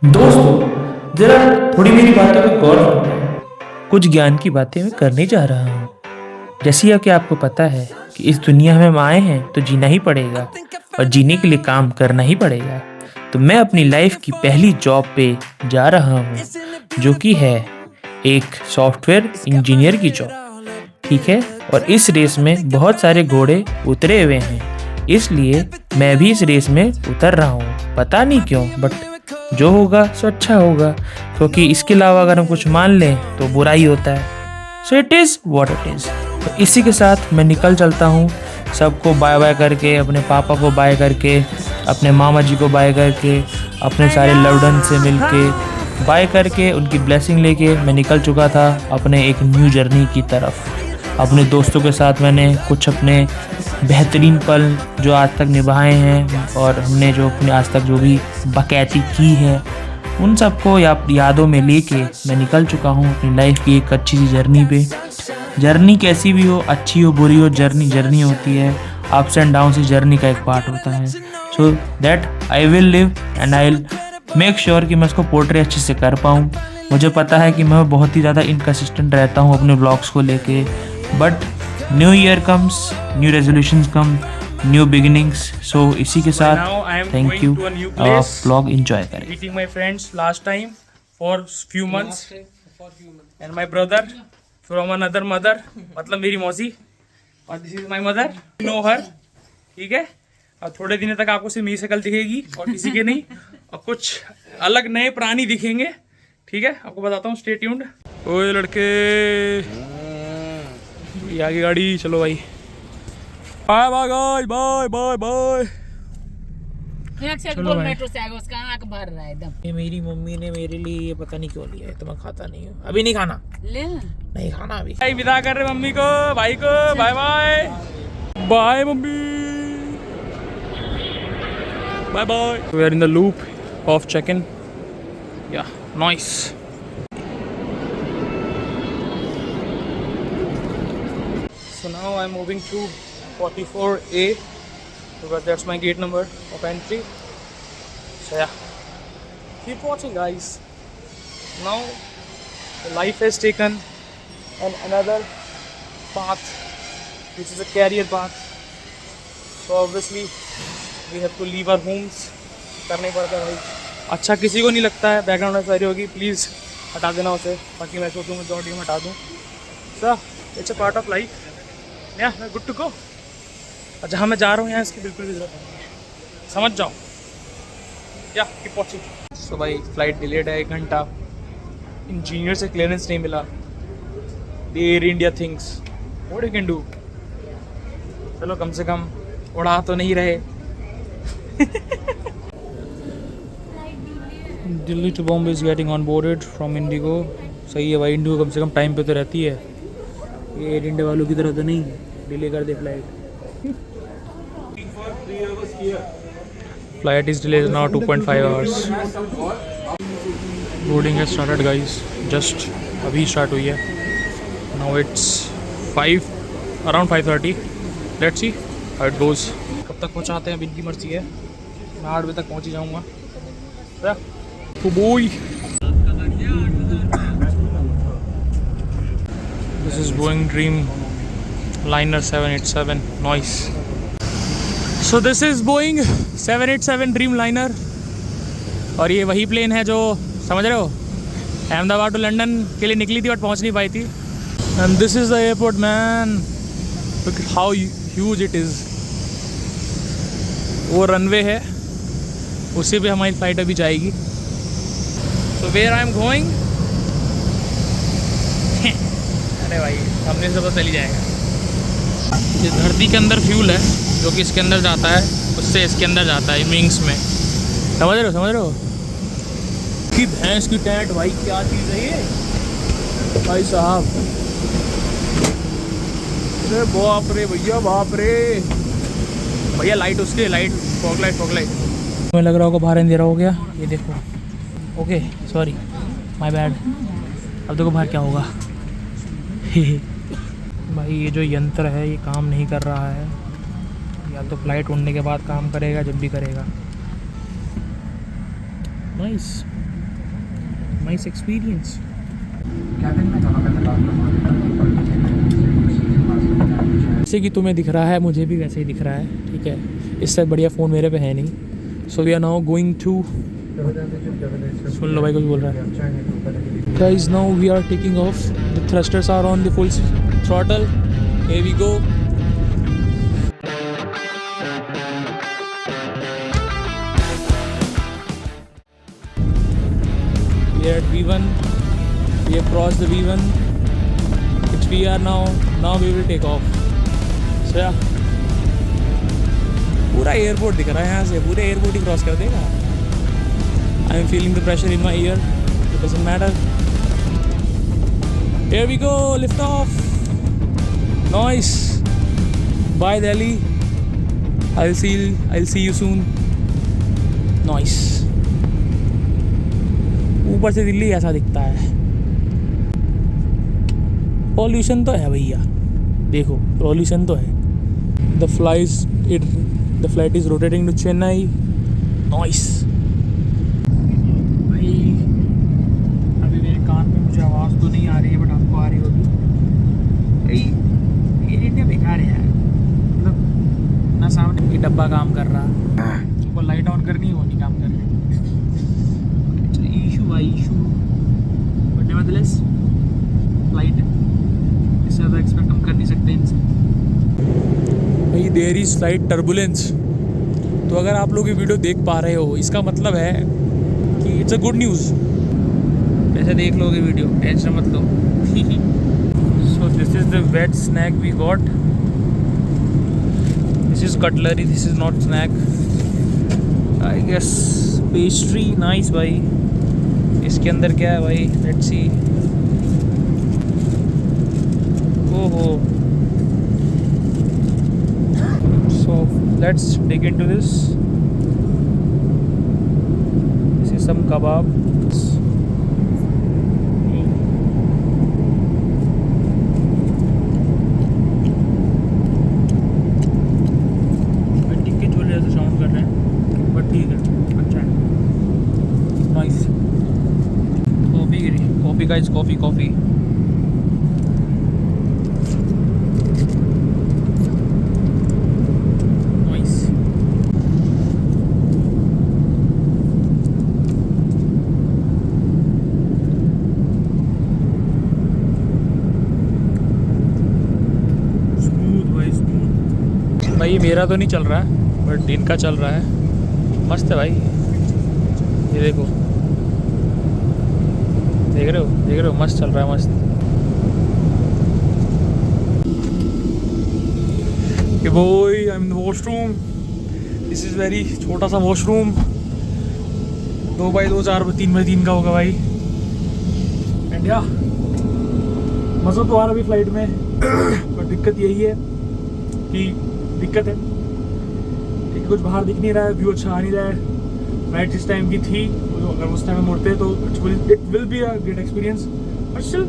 दोस्तों जरा थोड़ी मेरी बातों पे गौर करना। कुछ ज्ञान की बातें मैं करने जा रहा हूँ। जैसे कि आपको पता है कि इस दुनिया में हम आए हैं तो जीना ही पड़ेगा और जीने के लिए काम करना ही पड़ेगा। तो मैं अपनी लाइफ की पहली जॉब पे जा रहा हूँ, जो कि है एक सॉफ्टवेयर इंजीनियर की जॉब। ठीक है, और इस रेस में बहुत सारे घोड़े उतरे हुए हैं, इसलिए मैं भी इस रेस में उतर रहा हूँ। पता नहीं क्यों, बट जो होगा सो अच्छा होगा, क्योंकि इसके अलावा अगर हम कुछ मान लें तो बुरा ही होता है। So it is what it is. तो इसी के साथ मैं निकल चलता हूँ, सबको बाय बाय करके, अपने पापा को बाय करके, अपने मामा जी को बाय करके, अपने सारे लवडन से मिलके बाय करके, उनकी ब्लेसिंग लेके मैं निकल चुका था अपने एक न्यू जर्नी की तरफ। अपने दोस्तों के साथ मैंने कुछ अपने बेहतरीन पल जो आज तक निभाए हैं, और हमने जो अपने आज तक जो भी बकैती की है, उन सबको यादों में लेके मैं निकल चुका हूँ अपनी लाइफ की एक अच्छी सी जर्नी पे। जर्नी कैसी भी हो, अच्छी हो बुरी हो, जर्नी जर्नी होती है। अप्स एंड डाउन इस जर्नी का एक पार्ट होता है। So that I will live and I will make sure कि मैं उसको पोर्ट्रे अच्छे से कर पाऊँ। मुझे पता है कि मैं बहुत ही ज़्यादा इनकंसिस्टेंट रहता हूँ अपने ब्लॉग्स को लेके, but new year comes, new resolutions come, new beginnings. So इसी के साथ थैंक यू, व्लॉग एंजॉय करें। Meeting my friends last time for few months and my brother from another mother, मतलब मेरी मौसी, और this is my mother, you know her, ठीक है। अब थोड़े दिनों तक आपको सिर्फ मेरी शक्ल दिखेगी और किसी के नहीं, और कुछ अलग नए प्राणी दिखेंगे, ठीक है। आपको बताता हूँ, स्टे ट्यून्ड। ओए लड़के, ये आगे गाड़ी, चलो भाई, bye bye guys, bye bye bye. चलो मेट्रो से आएगा, उसका आंख भर रहा है एकदम। ये मेरी मम्मी ने मेरे लिए ये पता नहीं क्यों लिया है, तो मैं खाता नहीं हूँ, अभी नहीं खाना, ले नहीं खाना अभी। भाई विदा कर रहे मम्मी को, भाई को bye bye, bye mummy, bye bye. We are in the loop of check in, yeah nice. So now I'm moving to 44A because that's my gate number of entry. So yeah, keep watching guys. Now the life has taken another path, which is a career path. So obviously we have to leave our homes. करना ही पड़ता है भाई। अच्छा किसी को नहीं लगता है, बैकग्राउंड में सारी होगी, प्लीज़ हटा देना उसे, बाकी मैं सोचूंगा जो ऑडियो हटा दूँ। So it's a part of life, या गुड टू गो। और जहाँ मैं जा रहा हूँ यहाँ इसकी बिल्कुल भी जरूरत नहीं है, समझ जाओ, या कीप वॉचिंग। सो भाई फ्लाइट डिलेड है 1 घंटा, इंजीनियर से क्लियरेंस नहीं मिला, the Air India things, what you can do. चलो कम से कम उड़ा तो नहीं रहे। Delhi to Bombay is getting on boarded from IndiGo. सही है भाई, इंडिगो कम से कम टाइम पे तो रहती है, ये एयर इंडिया वालों की तरह तो नहीं डिले कर दे flight. Flight is delayed now 2.5 hours. Boarding है स्टार्टेड गाइस, जस्ट अभी स्टार्ट हुई है। Now it's 5 around 5:30। Let's see how it goes. कब तक पहुंचाते हैं अब इनकी मर्जी है, मैं 8 बजे तक पहुंच ही जाऊँगा। तो बोई This is Boeing Dreamliner 787. Nice. So this is Boeing 787 Dreamliner, और ये वही प्लेन है जो, समझ रहे हो, अहमदाबाद टू लंदन के लिए निकली थी बट पहुंच नहीं पाई थी। And this is the airport man. Look how huge it is. वो रनवे है, उसी पे हमारी फ्लाइट अभी जाएगी। So where I am going? अरे भाई हमने से पता चली जाएगा। ये धरती के अंदर फ्यूल है जो कि इसके अंदर जाता है, उससे इसके अंदर जाता है विंग्स में, समझ रहे हो। कि भैंस की टैट भाई, क्या चीज़ है ये भाई साहब। अरे बाप रे भैया, बाप रे भैया, लाइट उसके, लाइट फॉग लाइट। मुझे लग रहा होगा बाहर अंधेरा हो गया, ये देखो। Okay sorry, my bad. अब देखो बाहर क्या होगा। भाई ये जो यंत्र है ये काम नहीं कर रहा है, या तो फ्लाइट उड़ने के बाद काम करेगा, जब भी करेगा। नाइस। Nice experience. जैसे कि तुम्हें दिख रहा है मुझे भी वैसे ही दिख रहा है, ठीक है। इससे बढ़िया फ़ोन मेरे पे है नहीं। So we are now going to, सुन लो भाई कुछ बोल रहा है। Guys now we are taking off, the thrusters are on the full throttle, here we go. We are at V1, we have crossed the V1, which we are now we will take off. So yeah, पूरा airport दिख रहा है यहाँ से, पूरे airport ही cross कर देगा। I am feeling the pressure in my ear, it doesn't matter. Here we go, lift off, nice, bye Delhi, I will see you soon. Nice, ऊपर से दिल्ली ऐसा दिखता है। पॉल्यूशन तो है भैया, देखो पॉल्यूशन तो है। The flight is rotating to Chennai. Nice भाई, अभी मेरे कान में मुझे आवाज़ तो नहीं आ रही है, बट आपको आ रही होगी भाई। ये इंडिया बेकार है यार, मतलब ना सामने की डब्बा काम कर रहा, ऊपर लाइट ऑन करनी है वो नहीं काम कर रही। इशू भाई इशू, बट नेवरदलेस फ्लाइट है, इससे ज़्यादा एक्सपेक्ट हम कर नहीं सकते इनसे भाई। There is flight turbulence. तो अगर आप लोग ये वीडियो देख पा रहे हो, इसका मतलब है कि इट्स अ गुड न्यूज़। ऐसे देख लोगे वीडियो, टेंशन मत लो। So this is the wet snack we got. This is cutlery, this is not snack I guess. Pastry, nice भाई। इसके अंदर क्या है भाई, लेट्स सी। ओहो, so let's dig into this. This is some kebab. टिक्के chole जैसे साउंड कर रहे हैं, बट ठीक है, अच्छा है, नाइस। Coffee guys, coffee. भाई ये मेरा तो नहीं चल रहा है, बट इनका चल रहा है। मस्त है भाई, ये देखो, देख रहे हो, मस्त चल रहा है, मस्त। ये बोई, I am in the washroom. This is very छोटा सा वॉशरूम, 2x2, 4x3 का होगा भाई। एंड या मज़ा तो आ रहा अभी फ्लाइट में, पर दिक्कत यही है कि दिक्कत है कि कुछ बाहर दिख नहीं रहा है, व्यू अच्छा आ नहीं रहा है। फ्लाइट जिस टाइम की थी, तो अगर उस टाइम में मुड़ते तो it will be a great experience, but still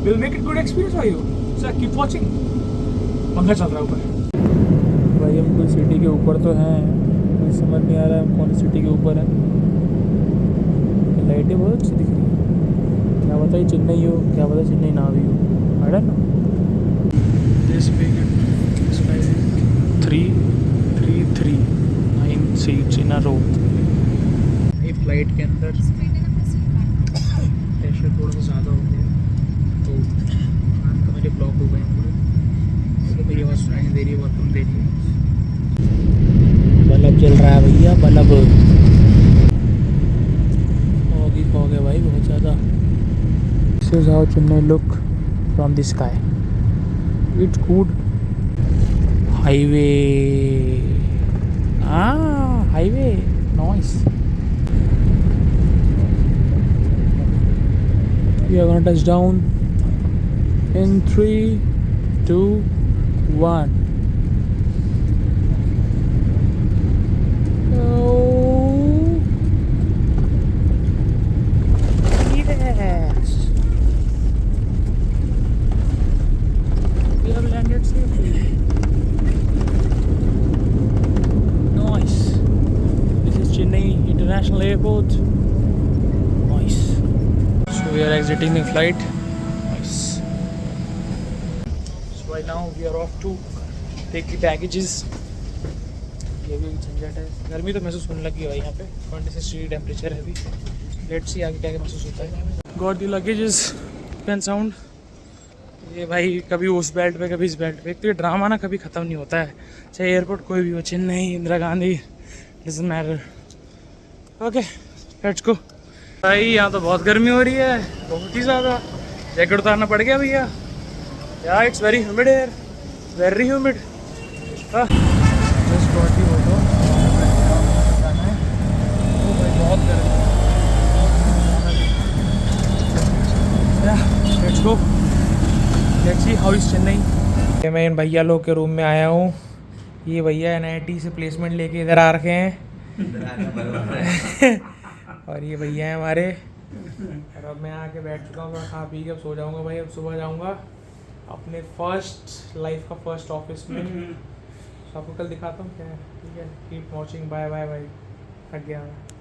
will make it good experience for you. So keep watching. पंखा चल रहा है ऊपर भाई। हम कोई सिटी के ऊपर तो हैं, कोई समझ नहीं आ रहा है हम कौन सी सिटी के ऊपर है। लाइटें बहुत अच्छी दिख रही है, क्या पता ये चेन्नई हो, क्या पता चेन्नई ना भी हो, I don't know. This big 339 seats in a row. ये फ्लाइट के अंदर प्रेशर थोड़ा सा ज़्यादा हो गया, तो कान तो मेरे ब्लॉक हो गए पूरे, तो मेरी आवाज़ सुनाई दे रही है, बहुत कम दे रही है। बल्ब जल रहा है भैया, बल्ब हो गया भाई बहुत ज़्यादा। This is how Chennai look from the sky, it's good. Highway, highway, nice. We are gonna touch down in 3, 2, 1. Oh, yes. We have landed safely. Nice. This is Chennai International Airport. Nice. exiting the flight. Nice. So right now we are off to take the baggages. ये भी झंझट है, गर्मी तो महसूस होने लगी है भाई यहाँ पे 26 डिग्री टेम्परेचर है अभी. लेट्स सी आगे क्या महसूस होता है. Got the luggages pen sound. ये भाई कभी उस बेल्ट पे कभी इस बेल्ट पे. एक तो ये ड्रामा ना कभी ख़त्म नहीं होता है, चाहे एयरपोर्ट कोई भी हो, Chennai, Indira Gandhi, doesn't matter. Okay let's go. भाई यहाँ तो बहुत गर्मी हो रही है, बहुत ही ज़्यादा. जैकेट उतारना पड़ गया भैया. यार it's very humid air, very humid. Just got the photo. बहुत गर्मी. Let's go. Let's see how is Chennai. मैं इन भैया लोग के रूम में आया हूँ. ये भैया NIT से प्लेसमेंट लेके इधर आ रखे हैं. और ये भैया हैं हमारे. और अब मैं आके बैठ चुका हूँ, खा पी के अब सो जाऊँगा भाई. अब सुबह जाऊँगा अपने फर्स्ट लाइफ का फर्स्ट ऑफिस में. तो आपको कल दिखाता हूँ क्या है. ठीक है, keep watching. Bye bye bye. थक गया मैं.